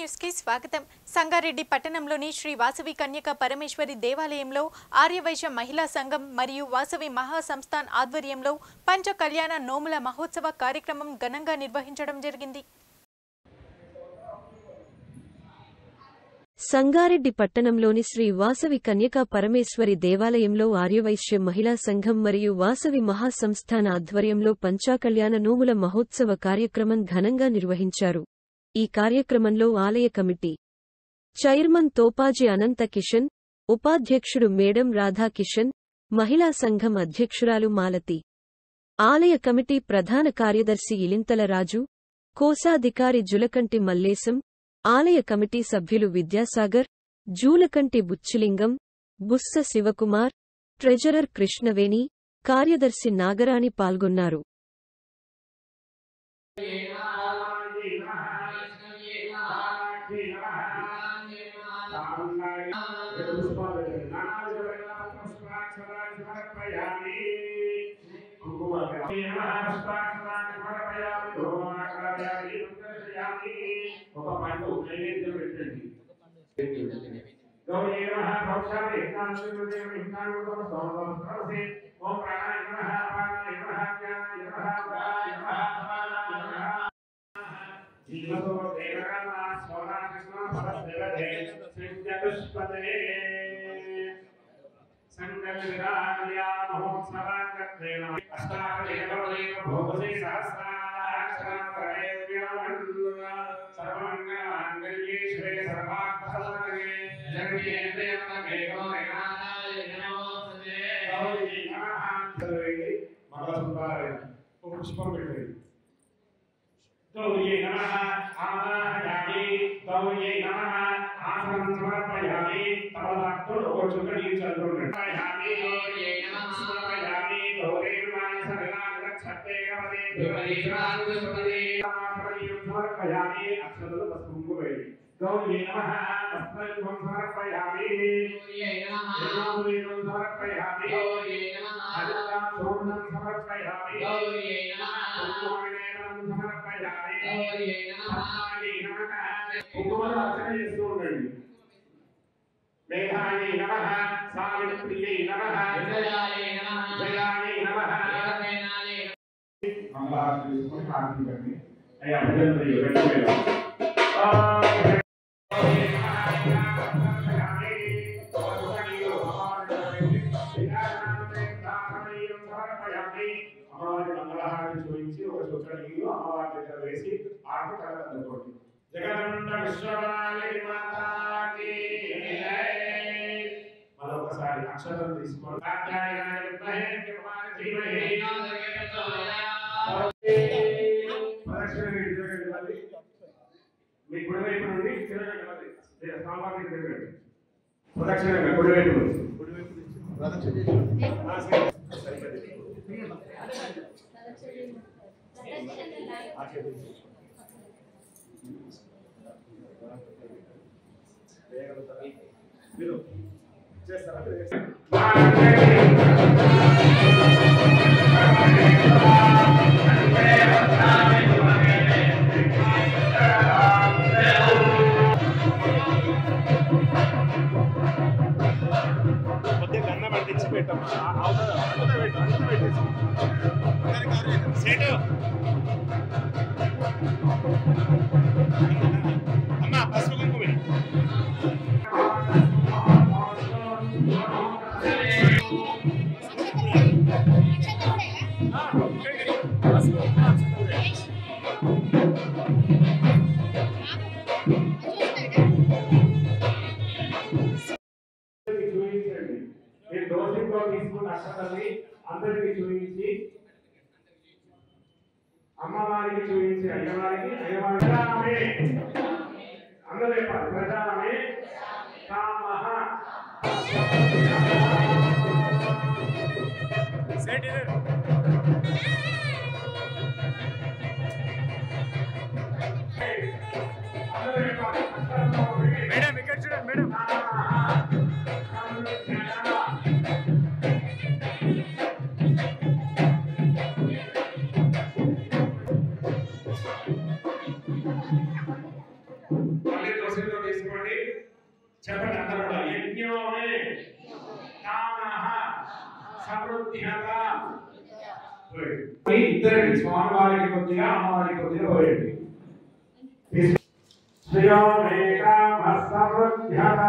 News కి స్వాగతం. సంగారెడ్డి పట్టణంలోని శ్రీ వాసవి కన్యక పరమేశ్వరి దేవాలయంలో ఆర్యవైశ్య మహిళా సంఘం మరియు వాసవి మహాసంస్థాన్ ఆధ్వర్యంలో పంచ కళ్యాణ నోముల మహోత్సవ కార్యక్రమం ఘనంగా నిర్వహించడం జరిగింది. సంగారెడ్డి పట్టణంలోని శ్రీ వాసవి కన్యకా పరమేశ్వరి దేవాలయంలో ఆర్యవైశ్య మహిళా సంఘం మరియు వాసవి మహాసంస్థాన్ ఆధ్వర్యంలో పంచాకళ్యాణ నోముల మహోత్సవ కార్యక్రమం ఘనంగా నిర్వహించారు. ఈ కార్యక్రమంలో ఆలయ కమిటీ చైర్మన్ తోపాజీ అనంత కిషన్, ఉపాధ్యక్షుడు మేడం రాధాకిషన్, మహిళా సంఘం అధ్యక్షురాలు మాలతి, ఆలయ కమిటీ ప్రధాన కార్యదర్శి ఇలింతల రాజు, కోశాధికారి జులకంటి మల్లేశం, ఆలయ కమిటీ సభ్యులు విద్యాసాగర్, జూలకంటి బుచ్చిలింగం, బుస్స శివకుమార్, ట్రెజరర్ కృష్ణవేణి, కార్యదర్శి నాగరాణి పాల్గొన్నారు. Vale. చెప్పండి అందరూ కూడా యజ్ఞోమే కామః సమృద్ధ్యత. ఇద్దరికి స్వామివారికి కొద్దిగా అమ్మవారికి కొద్దిగా పోయండి. శ్రేయోమే కామః సమృద్ధ్యత.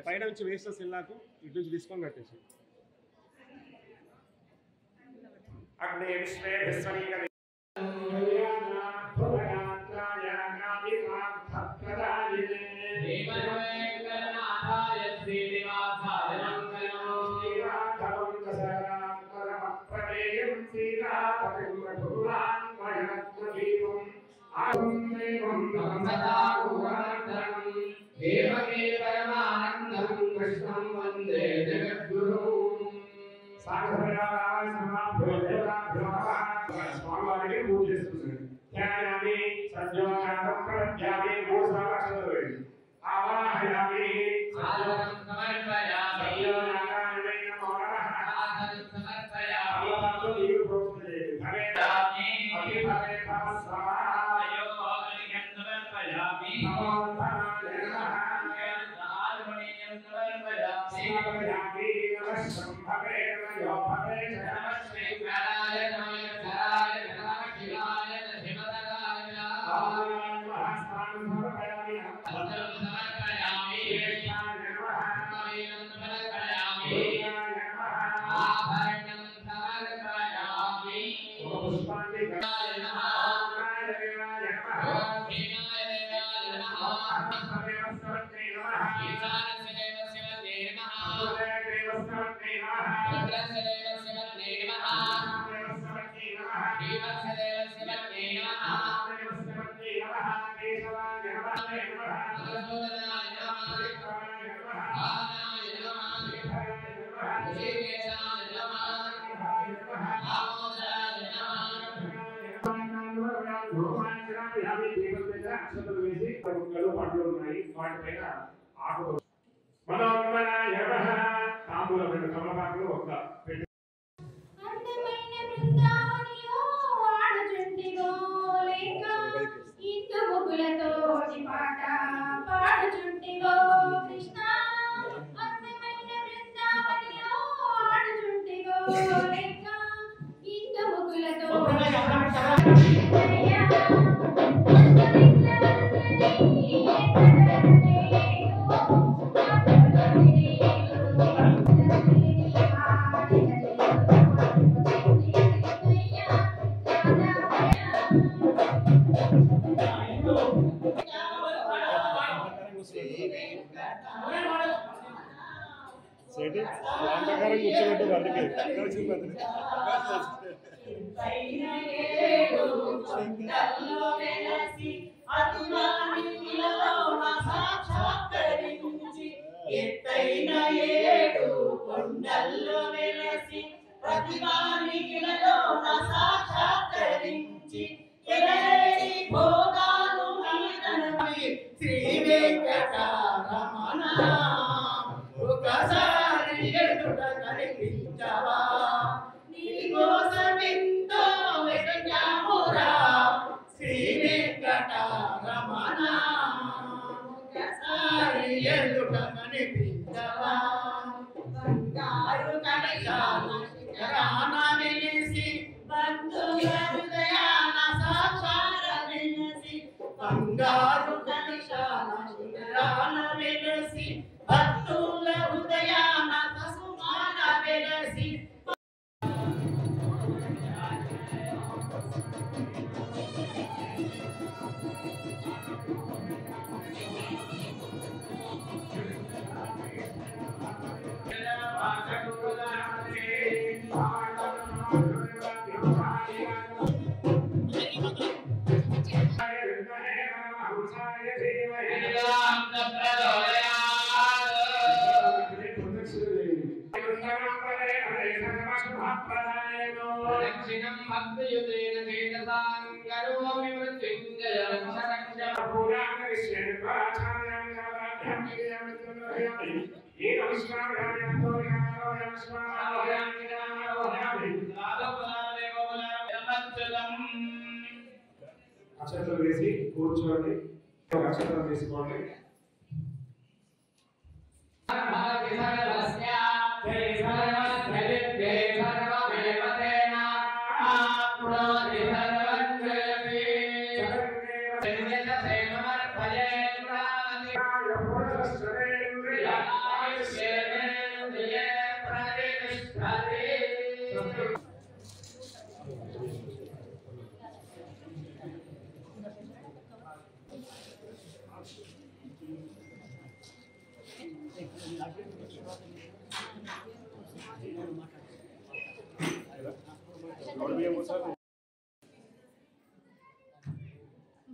పైన నుంచి వేస్ట్ సెల్లాకు ఇటు నుంచి తీసుకొని కట్టేసి అగ్నే విశ్వే విశ్వనీయ దేవకే పరమానందం కృష్ణం వందే జగద్గురుం. స్వామివారికి పూజ చేస్తున్నాడు. ధ్యాయామి సజ్జోగాతం ప్రత్యామి మూసాక్షరవేడి ఆవాహయామి ఆదరం సమర్పయామి సజ్జోగాతాయ నమో నమః ఆదరం సమర్పయామి అల్లవారు నీరు ప్రోక్షణ చేయండి. హరే అతి హరే నమస్కారయో ఆదరం సమర్పయామి నమో ధనాయ నమః ఆదరణీయం సమర్పయామి సమర్పయామి నమః సంభవే నమో భవే నమః శ్రీకారాయ నమః సరాయ నమః శివాయ ధీమతరాయ ఆదరాయ మహాస్నానం సమర్పయామి ఆదరం సమర్పయామి శ్రేష్ఠాయ నమః ఆదరం సమర్పయామి దుర్గాయ నమః ఆభరణం సమర్పయామి పుష్పాంజలి ఆయ నమః ఓంకాయ దేవాయ నమః ఓం భీమాయ దేవాయ నమః సర్వస్వతే నమః ఈశానస్య దేవస్య వదే నమః దేవస్వతే నమః రుద్రస్య దేవస్య వదే నమః దేవస్వతే నమః శివస్య దేవస్య వదే నమః దేవస్వతే నమః కేశవాయ నమః నమః మధుసూదనాయ నమః శివాయ నమః వాహనాయ నమః శిఖరాయ నమః శ్రీకేశాయ నమః శిఖరాయ నమః దామోదరాయ నమః పండ్లు ఉన్నాయి వాటిపైన ఆకు మనోన్మనాయ నమః తాంబూలం రెండు కమలపాకులు ఒక పెట్టి అందమైన బృందావనిలో ఆడుచుంటిగో లేక ఇందు ముగ్గులతోటి పాట పాడుచుంటిగో కృష్ణ. అందమైన బృందావనిలో ఆడుచుంటిగో లేక ఇందు ముగ్గులతో సేటి లాంటకారం కూర్చోబెట్టి వాళ్ళకి కలిసి ఎత్తైన ఏడు కొండల్లో వెలసి ప్రతిమానికిలలో సాక్షాత్కరించి ఎనలేని భోగాలు నీతనవి శ్రీ వెంకటరమణ ఒకసారి ఎదుట కనిపించవా నీకోసమెంతో వెతకామురా శ్రీ వెంకటరమణ ఒకసారి ఎదుట కనిపించవా బంగారు కలశాల శిఖరాన వెలిసి బంధువుల హృదయాన సాక్షార వెలిసి బంగారు కలశాల శిఖరాన వెలిసి భక్తుల హృదయాన పసుమాన వెలిసి Thank you. దక్షిణం భక్తియుతేన చేతసాం కరోమి మృత్యుంజయం శరణ్యం అక్షతలు వేసి కూర్చోండి. అక్షతలు తీసుకోండి.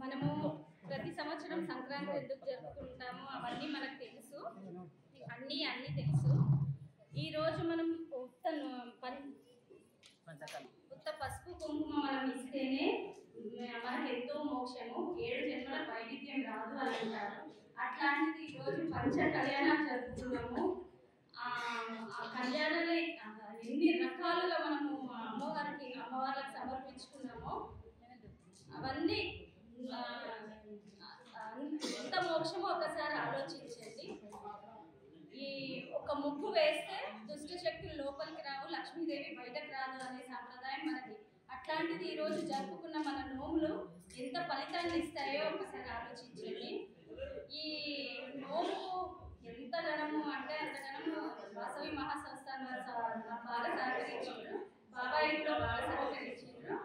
మనము ప్రతి సంవత్సరం సంక్రాంతి ఎందుకు జరుపుకుంటామో అవన్నీ మనకు తెలుసు, అన్నీ తెలుసు. ఈరోజు మనం ఉత్త పసుపు కుంకుమ మనం ఇస్తేనే మనకు ఎంతో మోక్షము, 7 జన్మల వైవిధ్యం రాదు అని అంటారు. అట్లాంటిది ఈరోజు పంచ కళ్యాణాలు జరుపుకున్నాము. ఆ కళ్యాణాలే ఎన్ని రకాలుగా మనము అమ్మవారికి సమర్పించుకున్నామో అవన్నీ ఎంత మోక్షమో ఒకసారి ఆలోచించండి. ఈ ఒక ముగ్గు వేస్తే దుష్ట శక్తులు లోపలికి రావు, లక్ష్మీదేవి బయటకు రాదు అనే సాంప్రదాయం మనది. అట్లాంటిది ఈరోజు జరుపుకున్న మన నోములు ఎంత ఫలితాన్ని ఇస్తాయో ఒకసారి ఆలోచించండి. ఈ నోము ఎంత గణము అంటే అంత గణము వాసవి మహాసంస్థాన్ వారు బాగా సహకరించారు, బాబాయి కూడా బాగా సహకరించారు.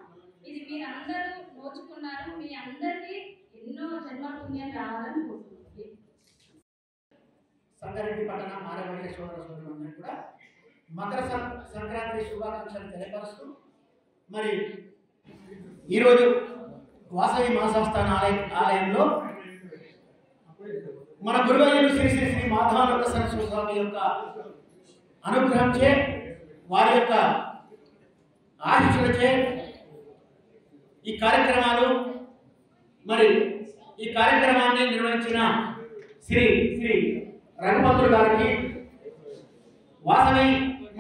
ఇది మీరందరూ నోచుకున్నారు. మీ అందరికీ ఎన్నో జన్మపుణ్యం రావాలని కోరుకుంటుంది. సంగారెడ్డి పట్టణ ఆర్యవైశ్య సోదర సోదరులందరూ కూడా మకర సంక్రాంతి శుభాకాంక్షలు తెలియపరుస్తూ, మరి ఈరోజు వాసవి మహాసంస్థాన ఆలయంలో మన గురువైన శ్రీ శ్రీ శ్రీ మాధవానంద సరస్వతి స్వామి యొక్క అనుగ్రహంచే, వారి యొక్క ఆశీస్సులచే ఈ కార్యక్రమాలు, మరి ఈ కార్యక్రమాన్ని నిర్వహించిన శ్రీ శ్రీ రఘుపతులు గారికి వాసవి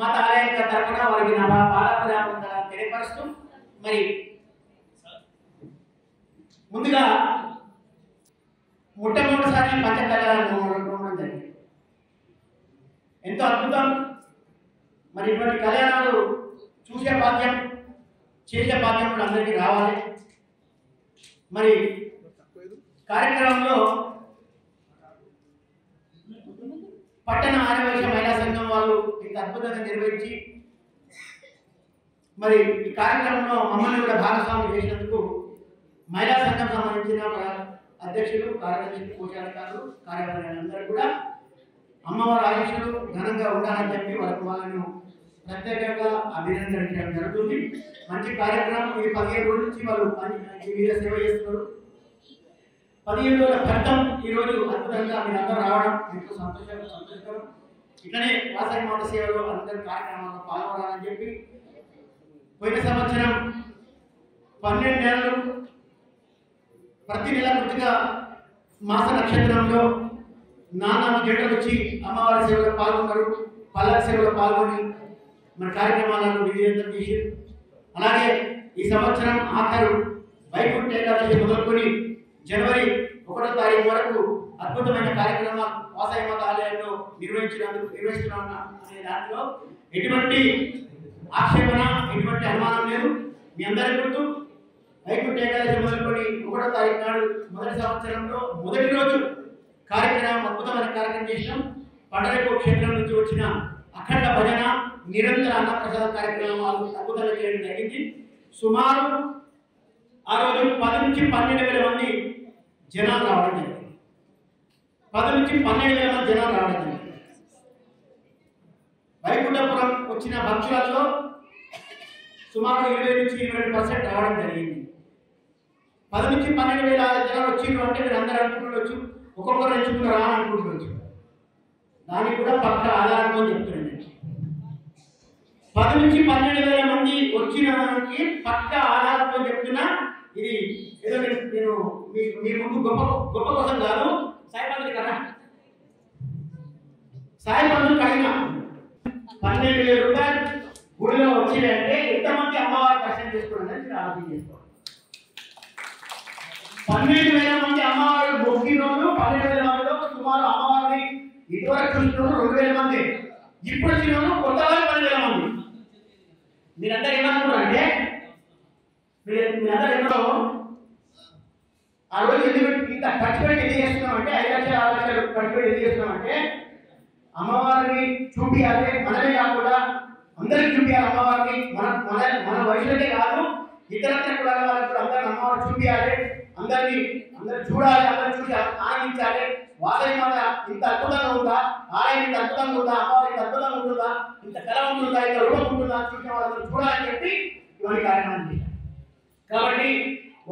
మాత ఆలయం తరఫున వారికి నా పాదాభివందనాలు తెలియపరుస్తూ, మరి ముందుగా మొట్టమొదటిసారి పంచకళ్యాణం జరిగింది. ఎంతో అద్భుతం. మరి ఇటువంటి కళ్యాణాలు చూసే భాగ్యం, చేసే భాగ్యం కూడా అందరికీ రావాలి. మరి కార్యక్రమంలో పట్టణ ఆర్యవైశ్య మహిళా సంఘం వాళ్ళు ఇంత అద్భుతంగా నిర్వహించి, మరి ఈ కార్యక్రమంలో మమ్మల్ని కూడా భాగస్వామ్యం చేసినందుకు మహిళా సంఘం సంబంధించిన అధ్యక్షులు, కార్యదర్శులు, కోశాధికారులు, కార్యవర్గాలందరూ కూడా అమ్మవారి ఆయుష్లు ఘనంగా ఉండాలని చెప్పి వాళ్ళను ప్రత్యేకంగా అభినందించడం జరుగుతుంది. మంచి కార్యక్రమం. ఈ 15 రోజుల నుంచి వాళ్ళు వీర సేవ చేస్తున్నారు. 15 రోజుల ఫలితం ఈరోజు అద్భుతంగా మీరందరూ రావడం ఎంతో సంతోషకరం. ఇట్లనే వాసవి మాత సేవలో అందరి కార్యక్రమాల్లో పాల్గొనాలని చెప్పి పోయిన సంవత్సరం 12 నెలలు ప్రతి నెల కృతిగా మాస నక్షత్రంలో 4 జంటలు వచ్చి అమ్మవారి సేవలో పాల్గొన్నారు. పల్లకి సేవలో పాల్గొని మన కార్యక్రమాలను విజయవంతం చేశారు. అలాగే ఈ సంవత్సరం ఆఖరు వైకుంఠ ఏకాదశి మొదలుకొని జనవరి 1వ తారీఖు వరకు అద్భుతమైన కార్యక్రమాలు వాసవి మాత ఆలయంలో నిర్వహిస్తున్నాం అనే దాంట్లో ఎటువంటి ఆక్షేపణ, ఎటువంటి అనుమానం లేదు. మీ అందరి గుర్తు వైకుంఠ ఏకాదశి మొదలుకొని 1వ తారీఖు నాడు మొదటి సంవత్సరంలో మొదటి రోజు కార్యక్రమం అద్భుతమైన కార్యక్రమం చేసినాం. పండరపూర్ క్షేత్రం నుంచి వచ్చిన అఖండ భజన, నిరంతర అన్నప్రసాద కార్యక్రమాలు అద్భుతంగా చేయడం జరిగింది. సుమారు ఆ రోజు 10 నుంచి 12,000 మంది జనాలు రావడం జరిగింది. 10 నుంచి 12,000 మంది జనాలు రావడం జరిగింది. వైకుంఠపురం వచ్చిన భక్తులలో సుమారు 20 నుంచి 22% రావడం జరిగింది. 10 నుంచి 12,000 జనాలు వచ్చిండ్రు అంటే మీరు అందరూ అనుకుంటుండొచ్చు, ఒక్కొక్కరు ఎంచుకుని రావాలనుకుంటుండొచ్చు. దానికి కూడా పక్క ఆధారంతో చెప్తున్నాను. 10 నుంచి 12,000 మంది వచ్చిన వారికి పక్క ఆధారంతో చెప్తున్నా. ఇది ఏదో నేను మీ ముందు గొప్ప కోసం కాదు. సాయి పంతులు కదా, సాయి పంతులు కడిగిన 12,000 రూపాయలు గుడిలో వచ్చినాయంటే ఎంతమంది అమ్మవారి దర్శనం చేసుకోండి అని ఆలోచన చేసుకోండి. 12,000 మంది అమ్మవారు మొక్కిన రోజు 12,000 మందిలో సుమారు అమ్మవారిని ఇదివరకు చూసిన 2,000 మంది, ఇప్పుడు వచ్చిన కొత్త వాళ్ళు 10,000 మంది. మీరందరూ ఏమనుకుంటారంటే మీరందరూ ఎన్నో ఆ రోజు ఇంత ఖర్చు పెట్టి ఎందుకు చేస్తున్నామంటే 5 లక్షలు 6 లక్షలు ఖర్చు పెట్టి ఎందుకు చేస్తున్నామంటే అమ్మవారిని చూపియాలి. మనమే కాకుండా అందరికి చూపియాలి అమ్మవారిని. మన వయసులకే కాదు ఇతరత్ర కూడా వాళ్ళకి అందరిని అమ్మవారిని చూపియాలి. అందరు చూడాలి, అందరు చూసి ఆనందించాలి. వాసవి మాత ఇంత అద్భుతంగా ఉందా, ఆలయం ఇంత అద్భుతంగా ఉందా, అమ్మవారి ఇంత అద్భుతంగా ఉంటుందా, ఇంత కళ ఉంటుందా, ఇంత రూపం ఉంటుందా చూసిన వాళ్ళందరూ చూడాలని చెప్పి ఇవన్నీ కార్యక్రమం చేశారు. కాబట్టి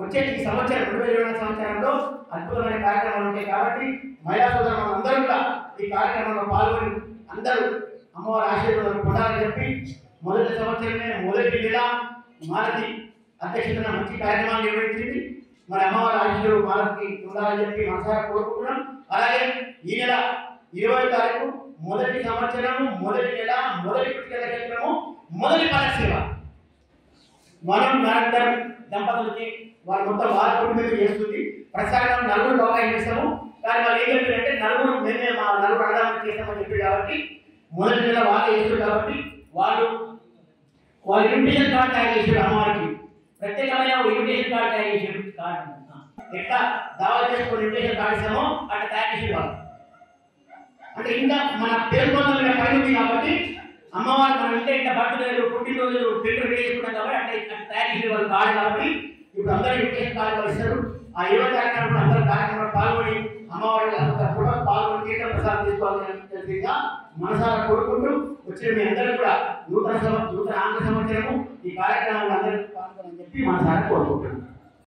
వచ్చే ఈ సంవత్సరం 2020 సంవత్సరంలో అద్భుతమైన కార్యక్రమాలు ఉంటాయి. కాబట్టి మహిళా సోదరులు అందరూ కూడా ఈ కార్యక్రమంలో పాల్గొని అందరూ అమ్మవారి ఆశీర్వాదం పొందాలని చెప్పి మొదటి సంవత్సరమే మొదటి నెల మాలతి అధ్యక్షతన మంచి కార్యక్రమాలు నిర్వహించింది. మరి అమ్మవారి ఆశీర్వాదం మాలతికి ఉండాలని చెప్పి మనసారా కోరుకుంటున్నాం. అలాగే ఈ నెల 20వ తారీఖు మొదటి సంవత్సరము మొదటి నెల మొదటి కృతిక నక్షత్రము మొదటి పాదసేవ మనం నారాయణ దంపతులకి వాళ్ళు మొత్తం వారి కుటుంబం చేస్తుంది. ప్రసారం నలుగురు అవకాశం ఇస్తాము. కానీ వాళ్ళు ఏం చెప్పారంటే నలుగురు మేమే మా నలుగురు అన్నదానం చేస్తామని చెప్పారు. కాబట్టి మొదటి నెల వాళ్ళే చేస్తారు. కాబట్టి వాళ్ళు ఇన్విటేషన్ కార్డు తయారు చేశారు. అమ్మవారికి ప్రత్యేకమైన ఇన్విటేషన్ కార్డు తయారు చేశారు. కార్డు ఎట్లా దావా చేసుకుని ఇన్విటేషన్ కార్డు ఇస్తామో అట్లా తయారు చేసి వాళ్ళు అంటే ఇంకా మన పేర్కొన్న పైన ఉంది. కాబట్టి అమ్మవారు మన ఇంటే ఇంత బర్త్డేలు పుట్టినరోజులు పెట్టుబడి చేసుకుంటాం కాబట్టి అట్లా తయారు చేసే వాళ్ళు కాదు. కాబట్టి ఇప్పుడు అందరూ ఇన్విటేషన్ కార్డు ఇస్తారు. ఆ 20 కార్యక్రమంలో అందరూ కార్యక్రమంలో పాల్గొని అమ్మవారి కూడా పాల్గొని తీర్థ ప్రసాదం తీసుకోవాలని మనసారా కోరుకుంటూ వచ్చిన మీ అందరూ కూడా నూతన ఆంగ్ల సంవత్సరము ఈ కార్యక్రమంలో అందరూ పాల్గొని చెప్పి మనసారా కోరుకుంటున్నాం.